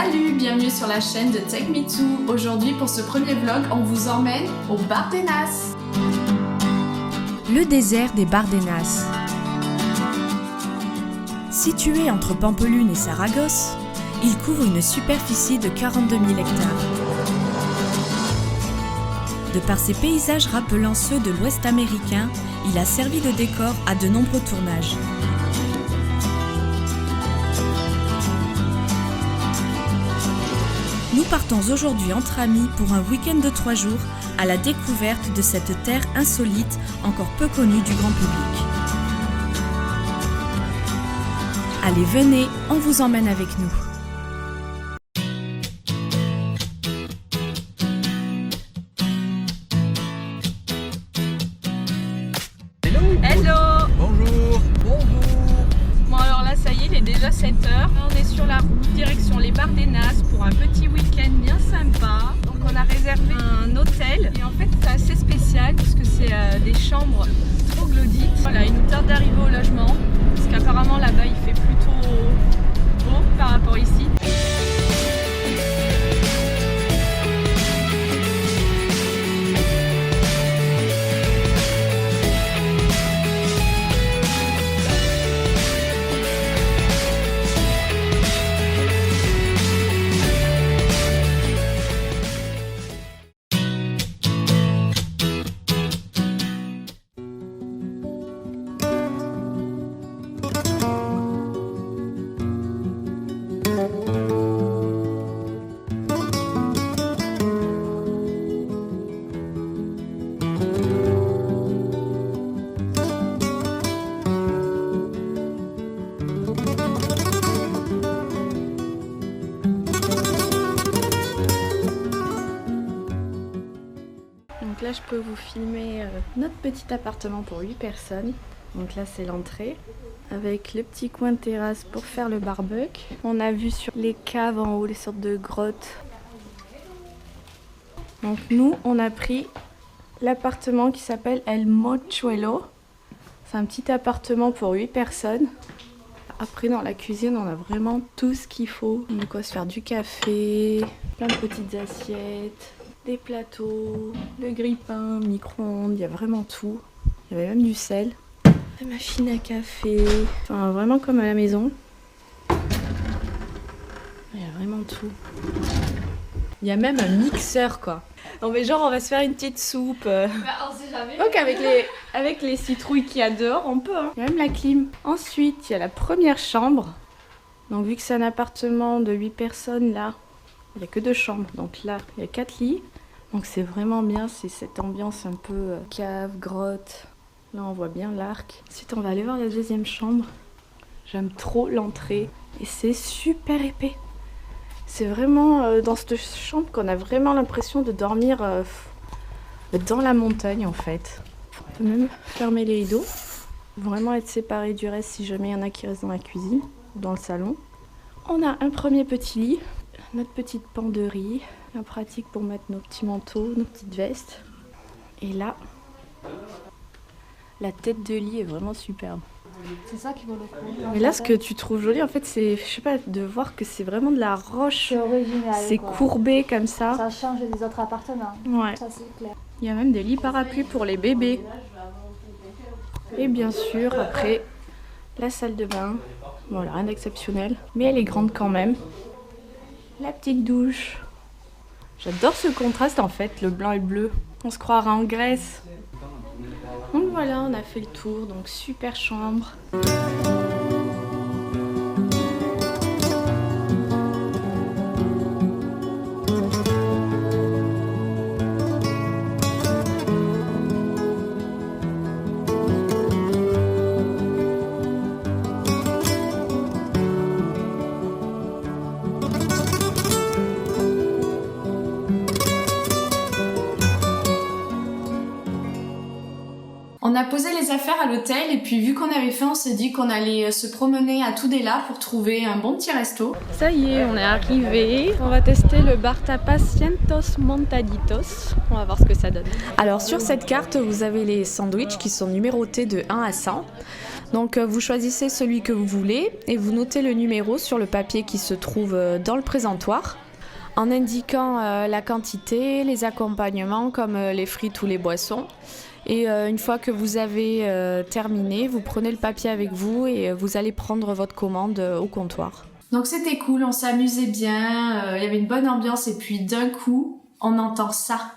Salut, bienvenue sur la chaîne de Take Me To. Aujourd'hui, pour ce premier vlog, on vous emmène au Bardenas. Le désert des Bardenas. Situé entre Pampelune et Saragosse, il couvre une superficie de 42 000 hectares. De par ses paysages rappelant ceux de l'Ouest américain, il a servi de décor à de nombreux tournages. Nous partons aujourd'hui entre amis pour un week-end de 3 jours à la découverte de cette terre insolite encore peu connue du grand public. Allez, venez, on vous emmène avec nous. Hello. Bonjour. Bon alors là ça y est, il est déjà 7h. On est sur la route direction les Bardenas pour un petit week-end bien sympa. Donc on a réservé un hôtel et en fait c'est assez spécial puisque c'est des chambres troglodytes. Voilà, il nous tarde d'arriver au logement parce qu'apparemment là-bas il fait plutôt beau par rapport ici. Donc là je peux vous filmer notre petit appartement pour 8 personnes. Donc là c'est l'entrée avec le petit coin de terrasse pour faire le barbecue. On a vu sur les caves en haut les sortes de grottes. Donc nous on a pris l'appartement qui s'appelle El Mochuelo. C'est un petit appartement pour 8 personnes. Après dans la cuisine on a vraiment tout ce qu'il faut. On a quoi se faire du café, plein de petites assiettes, des plateaux, le grille-pain, micro-ondes, il y a vraiment tout. Il y avait même du sel, la machine à café, enfin vraiment comme à la maison. Il y a vraiment tout. Il y a même un mixeur quoi. Non mais genre on va se faire une petite soupe. on sait jamais. Donc avec les citrouilles qu'il y a dehors, on peut. Hein. Il y a même la clim. Ensuite, il y a la première chambre. Donc vu que c'est un appartement de 8 personnes là, il n'y a que 2 chambres. Donc là, il y a 4 lits. Donc c'est vraiment bien, c'est cette ambiance un peu cave, grotte. Là on voit bien l'arc. Ensuite on va aller voir la deuxième chambre. J'aime trop l'entrée et c'est super épais. C'est vraiment dans cette chambre qu'on a vraiment l'impression de dormir dans la montagne en fait. On peut même fermer les rideaux. Vraiment être séparé du reste si jamais il y en a qui restent dans la cuisine ou dans le salon. On a un premier petit lit, notre petite penderie, bien pratique pour mettre nos petits manteaux, nos petites vestes. Et là, la tête de lit est vraiment superbe. C'est ça qui vaut le coup. Mais là, ce que tu trouves joli, en fait, c'est, je sais pas, de voir que c'est vraiment de la roche. C'est original. C'est quoi. courbé comme ça. Ça change des autres appartements. Ouais. Ça c'est clair. Il y a même des lits parapluies pour les bébés. Et bien sûr, après, la salle de bain. Voilà, rien d'exceptionnel. Mais elle est grande quand même. La petite douche. J'adore ce contraste en fait, le blanc et le bleu. On se croirait en Grèce. Donc voilà, on a fait le tour, donc super chambre. On a posé les affaires à l'hôtel et puis vu qu'on avait faim, on s'est dit qu'on allait se promener à Tudela pour trouver un bon petit resto. Ça y est, on est arrivé. On va tester le bar tapas Cientos Montaditos. On va voir ce que ça donne. Alors sur cette carte, vous avez les sandwichs qui sont numérotés de 1 à 100. Donc vous choisissez celui que vous voulez et vous notez le numéro sur le papier qui se trouve dans le présentoir en indiquant la quantité, les accompagnements comme les frites ou les boissons. Et une fois que vous avez terminé, vous prenez le papier avec vous et vous allez prendre votre commande au comptoir. Donc c'était cool, on s'amusait bien, il y avait une bonne ambiance et puis d'un coup, on entend ça.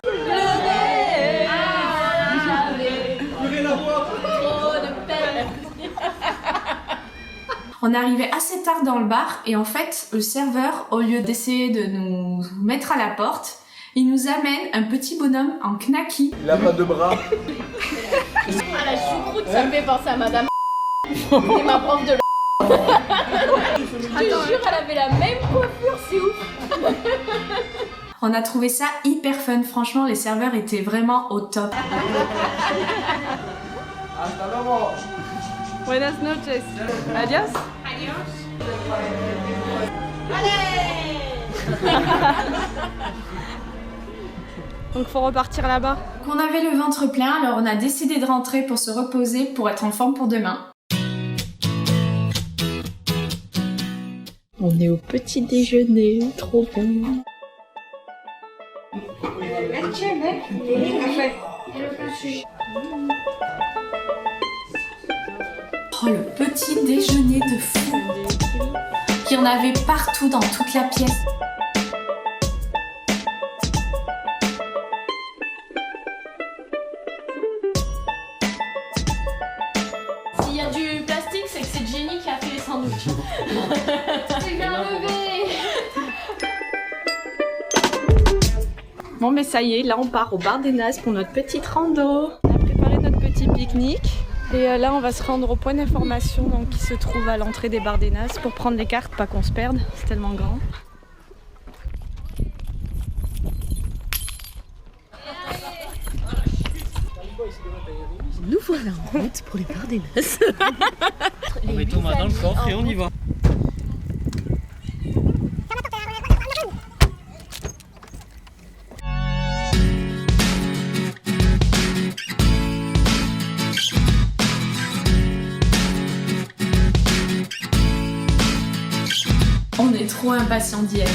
On arrivait assez tard dans le bar et en fait, le serveur, au lieu d'essayer de nous mettre à la porte, il nous amène un petit bonhomme en knacky. Il a pas de bras. Ah, la choucroute, ça me fait penser à Madame et ma prof de Je te jure, elle avait la même coiffure, c'est ouf. On a trouvé ça hyper fun, franchement, les serveurs étaient vraiment au top. Hasta luego. Buenas noches. Adios. Donc faut repartir là-bas. On avait le ventre plein, alors on a décidé de rentrer pour se reposer, pour être en forme pour demain. On est au petit déjeuner, trop bon. Oh, le petit déjeuner de fou! Il y en avait partout dans toute la pièce. S'il y a du plastique, c'est que c'est Jenny qui a fait les sandwichs. C'est bien levé. Bon mais ça y est, là on part au bar des Nazes pour notre petite rando. On a préparé notre petit pique-nique. Et là on va se rendre au point d'information donc, qui se trouve à l'entrée des bars des Nazes pour prendre les cartes, pas qu'on se perde, c'est tellement grand. Nous voilà en route pour les bars des Nazes. On met Thomas dans le coffre et on y va. On est trop impatients d'y être.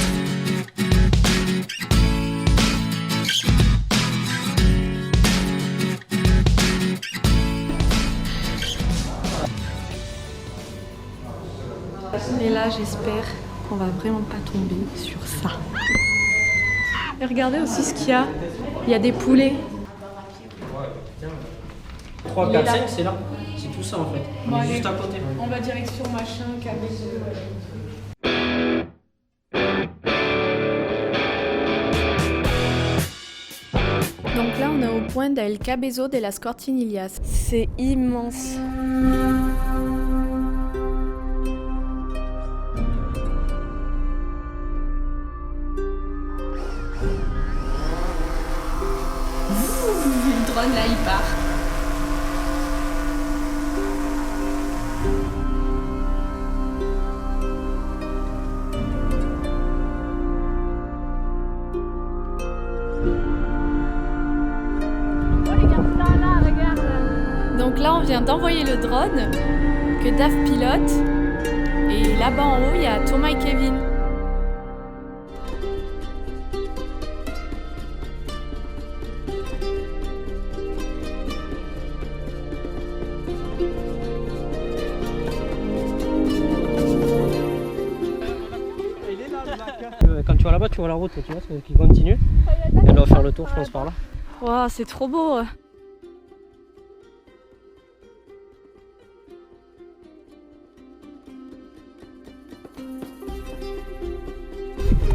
Et là j'espère qu'on va vraiment pas tomber sur ça. Et regardez aussi ce qu'il y a. Il y a des poulets. 3, 4, 5, c'est là. C'est tout ça en fait. On est juste à côté. On va direction machin, Cabezos. Donc là on est au point d'El Cabezo de las Cortinillas. C'est immense. Le drone là il part. Donc là on vient d'envoyer le drone que Dave pilote. Et là-bas en haut il y a Thomas et Kevin. Quand tu vas là-bas, tu vois la route, tu vois, qui continue. Et on doit faire le tour, je pense, par là. Wow, c'est trop beau.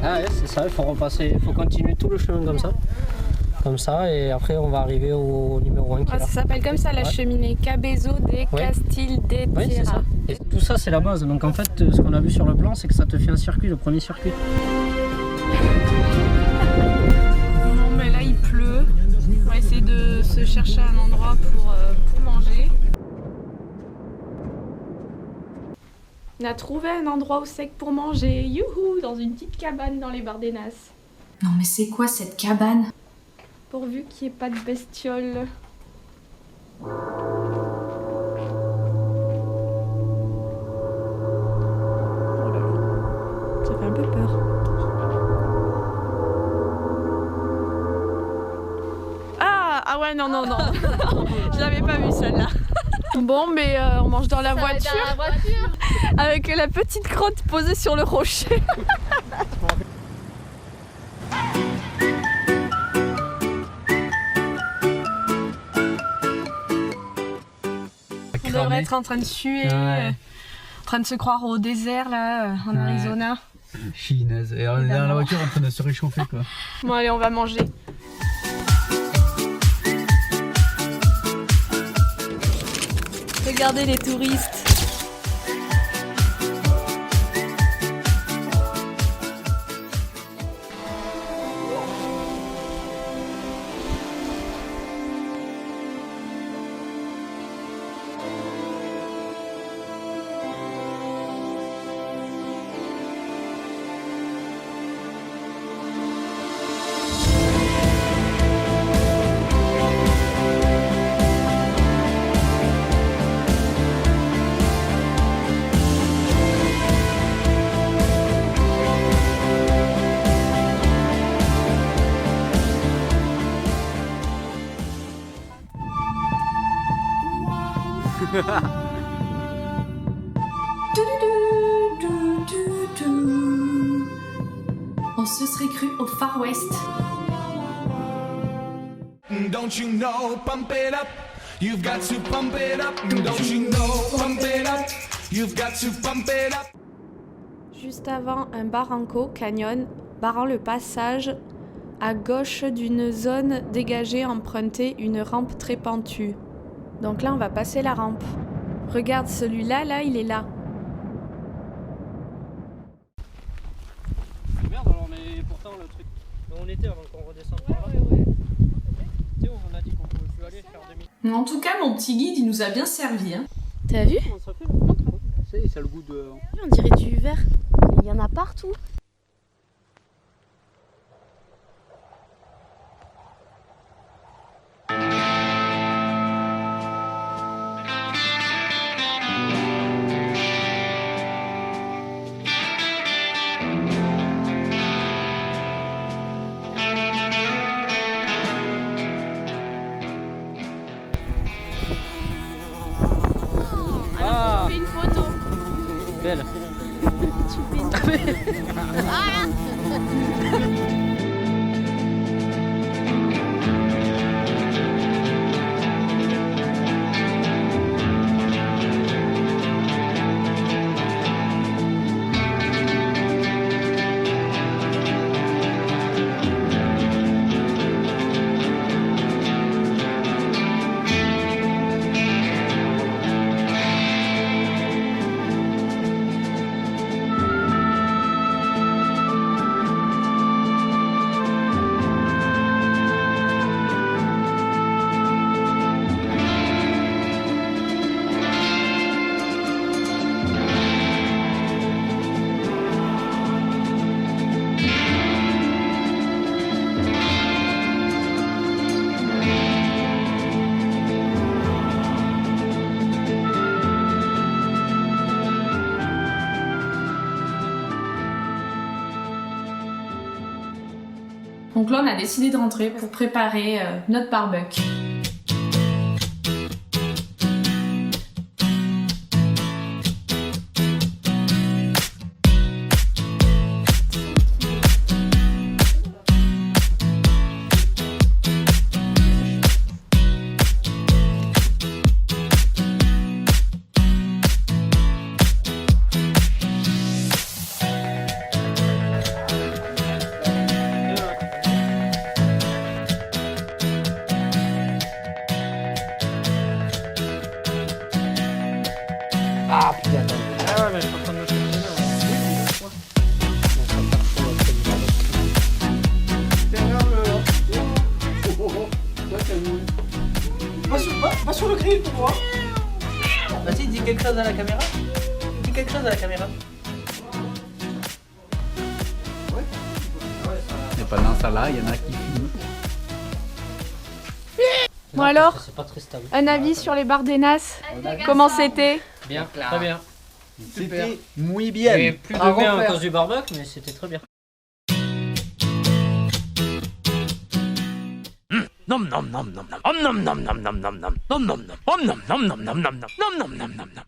Ah ouais, c'est ça, il faut repasser, il faut continuer tout le chemin comme ça. Comme ça, et après on va arriver au numéro 1 qui est là. Ça s'appelle comme ça la cheminée Cabezo de Castil de Oui, c'est ça. Tierra. Et tout ça, c'est la base. Donc en fait, ce qu'on a vu sur le plan, c'est que ça te fait un circuit, le premier circuit. Non mais là il pleut. On va essayer de se chercher un endroit pour manger. On a trouvé un endroit au sec pour manger. Youhou, dans une petite cabane dans les bars des Nazes. Non mais c'est quoi cette cabane? Pourvu qu'il n'y ait pas de bestioles. fait un peu peur. Ah ouais, non. Je l'avais pas vu celle-là. Bon, mais on mange dans la voiture. Avec la petite crotte posée sur le rocher. On devrait être en train de suer, en train de se croire au désert là, en Arizona. Chinaise. Et on est dans la voiture en train de se réchauffer quoi. Bon allez, on va manger. Regardez les touristes. On se serait cru au Far West. Don't you know, pump it up. You've got to pump it up. Don't you know, pump it up. You've got to pump it up. Juste avant, un barranco canyon barrant le passage à gauche d'une zone dégagée empruntait une rampe très pentue. Donc là, on va passer la rampe. Regarde, celui-là, là, il est là. Merde alors, mais pourtant le truc. On était avant qu'on redescende par là. Tu sais, on a dit qu'on pouvait plus aller faire demi. En tout cas, mon petit guide, il nous a bien servi. Hein. T'as vu? Comment ça fait là? Ça a le goût de. On dirait du verre. Il y en a partout. Ah, Fais une photo. belle. Donc là, on a décidé de rentrer pour préparer notre barbecue. Ah putain. Ah ouais, mais je suis en train de me faire Va sur le grill pour voir. Vas-y, dis quelque chose à la caméra. Dis quelque chose à la caméra. Et pendant ça là, il y en a qui filment. Bon alors, C'est pas très stable. un avis sur les Bardenas. Comment c'était? Bien, très bien. C'était muy bien. Et plus de À bien à refaire. cause du barbecue, mais c'était très bien. Nom nom nom nom nom. Om nom nom nom nom nom nom. Nom nom nom. Om nom nom nom nom nom nom. Nom nom nom nom nom.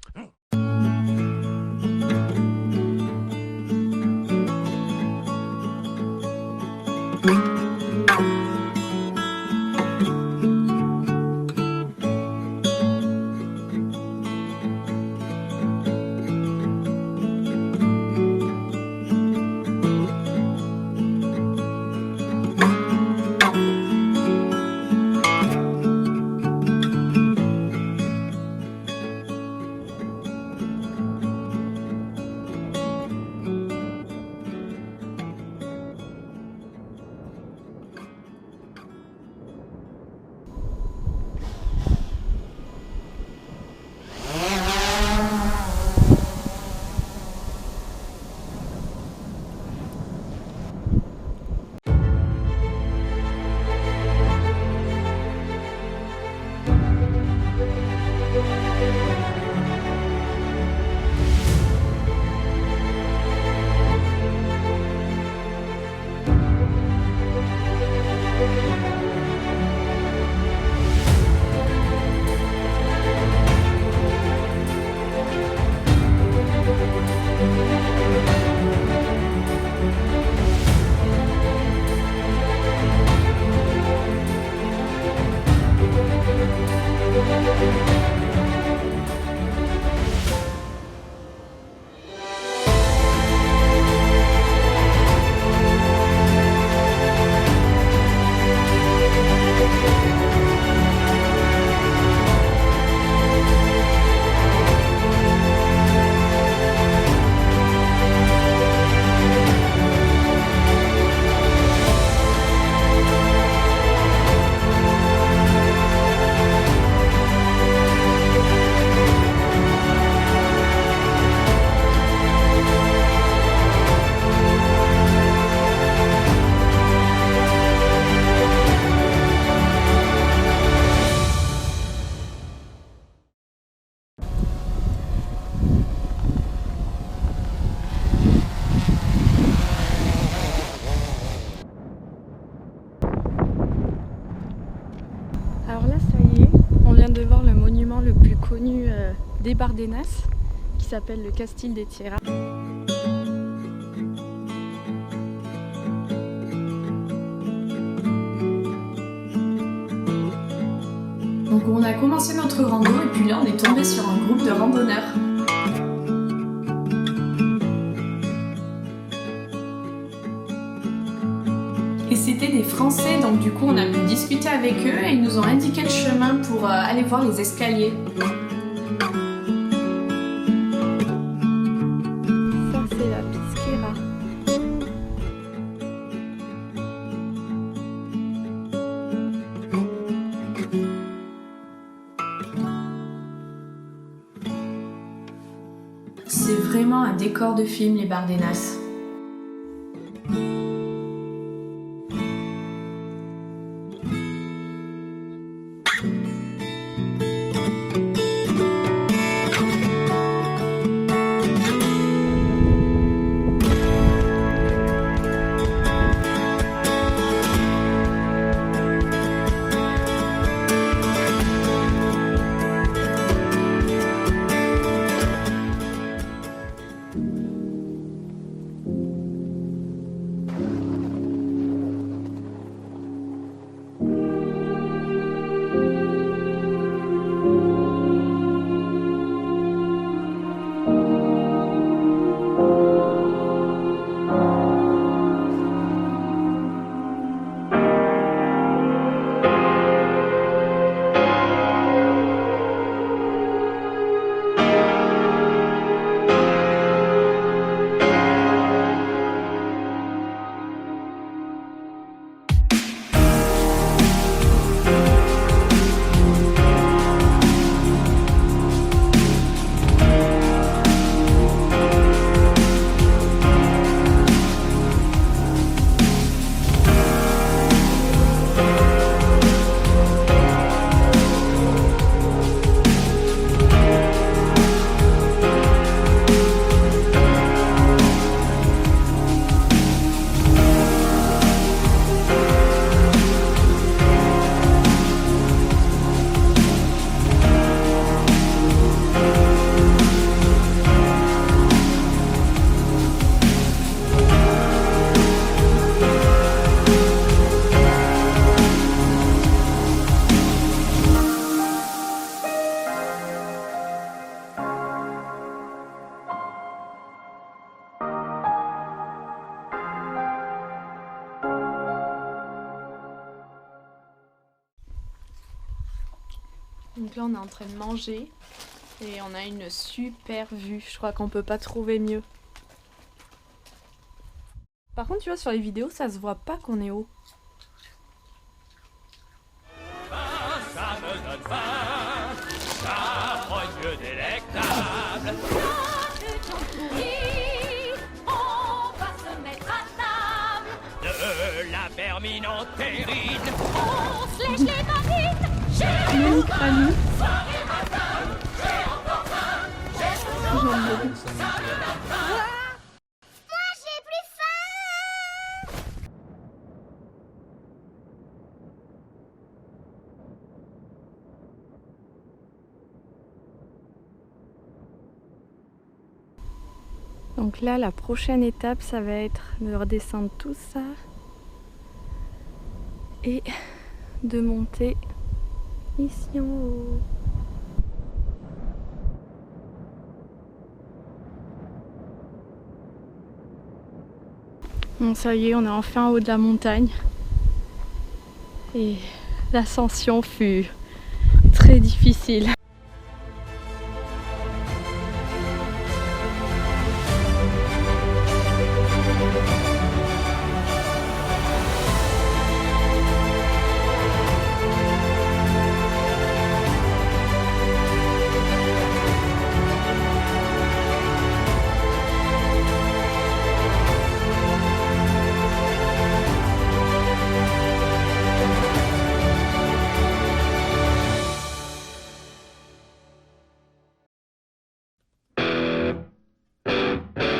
Alors là, ça y est, on vient de voir le monument le plus connu des Bardenas, qui s'appelle le Castil des Tierras. Donc on a commencé notre rando et puis là on est tombé sur un groupe de randonneurs. Et c'était des Français, donc du coup on a pu discuter avec eux et ils nous ont indiqué le chemin pour aller voir les escaliers. Ça, c'est la Pisquera. C'est vraiment un décor de film, les Bardenas. Donc là on est en train de manger et on a une super vue, je crois qu'on peut pas trouver mieux. Par contre tu vois sur les vidéos ça se voit pas qu'on est haut. Ça me donne faim, charogne délectable. On va se mettre à table. De la vermine en terrine, on se lèche les narines. J'ai Crâne. soirée matin, j'ai encore faim. J'ai moi j'ai plus faim. Donc là la prochaine étape ça va être de redescendre tout ça et de monter ici en haut. Bon ça y est, on est enfin en haut de la montagne et l'ascension fut très difficile.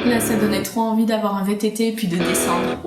Là, ça donnait trop envie d'avoir un VTT et puis de descendre.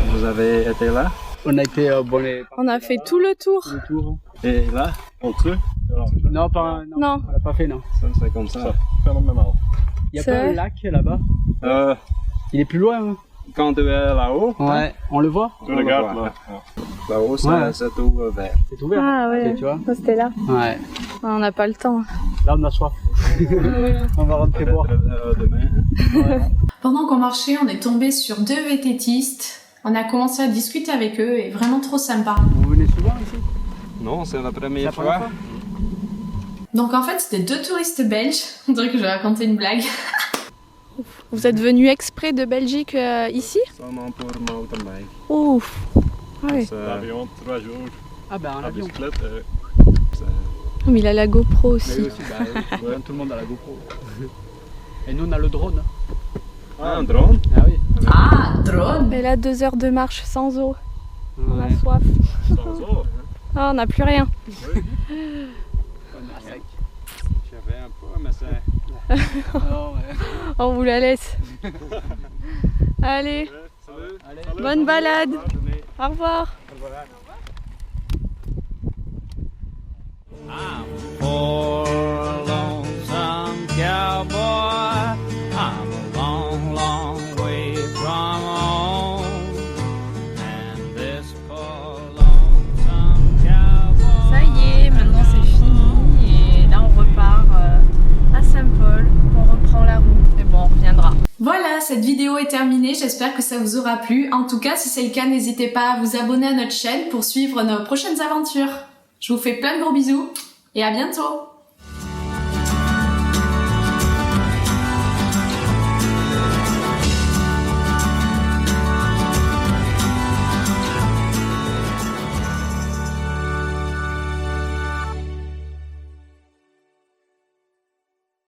Vous avez été là? On a été abonnés. On a fait tout le tour. Et là, entre eux? Non, Non. on l'a pas fait, non. Ça, c'est comme ça. Il y a pas un lac là-bas? Il est plus loin, hein. Quand tu es là-haut, Ouais, on le voit? tu regardes là. Là-haut, Ouais. c'est tout vert. C'est ouvert. Ah ouais, Tu vois? c'était là. Ouais. On n'a pas le temps. Là, on a soif. On va rentrer boire. Demain. Pendant qu'on marchait, on est tombé sur 2 VTTistes. On a commencé à discuter avec eux et vraiment trop sympa. Vous venez souvent ici? Non, c'est la La première première fois. Donc en fait, c'était 2 touristes belges. On dirait que je vais raconter une blague. Vous êtes venu exprès de Belgique ici? Seulement pour mountain bike. Ouf. Ouais. L'avion, 3 jours. Ah ben en avion. Mais il a la GoPro Mais aussi. eux aussi, bah, ouais, tout le monde a la GoPro. Et nous on a le drone. Ah, un drone? Ah oui. Ah, drone! Et là, 2 heures de marche sans eau. On a Ouais. soif. Sans eau. Ah, on n'a plus rien. On est à sec. J'avais un peu, mais c'est... Non, ouais. On vous la laisse. Allez, Allez. bonne balade. Au revoir. poor lonesome cowboy. I'm a long, long way from home. And this poor lonesome cowboy. Ça y est, maintenant c'est fini. Et là, on repart à Saint-Paul. On reprend la route. Et bon, on reviendra. Voilà. Voilà, cette vidéo est terminée, j'espère que ça vous aura plu. En tout cas, si c'est le cas, n'hésitez pas à vous abonner à notre chaîne pour suivre nos prochaines aventures. Je vous fais plein de gros bisous et à bientôt.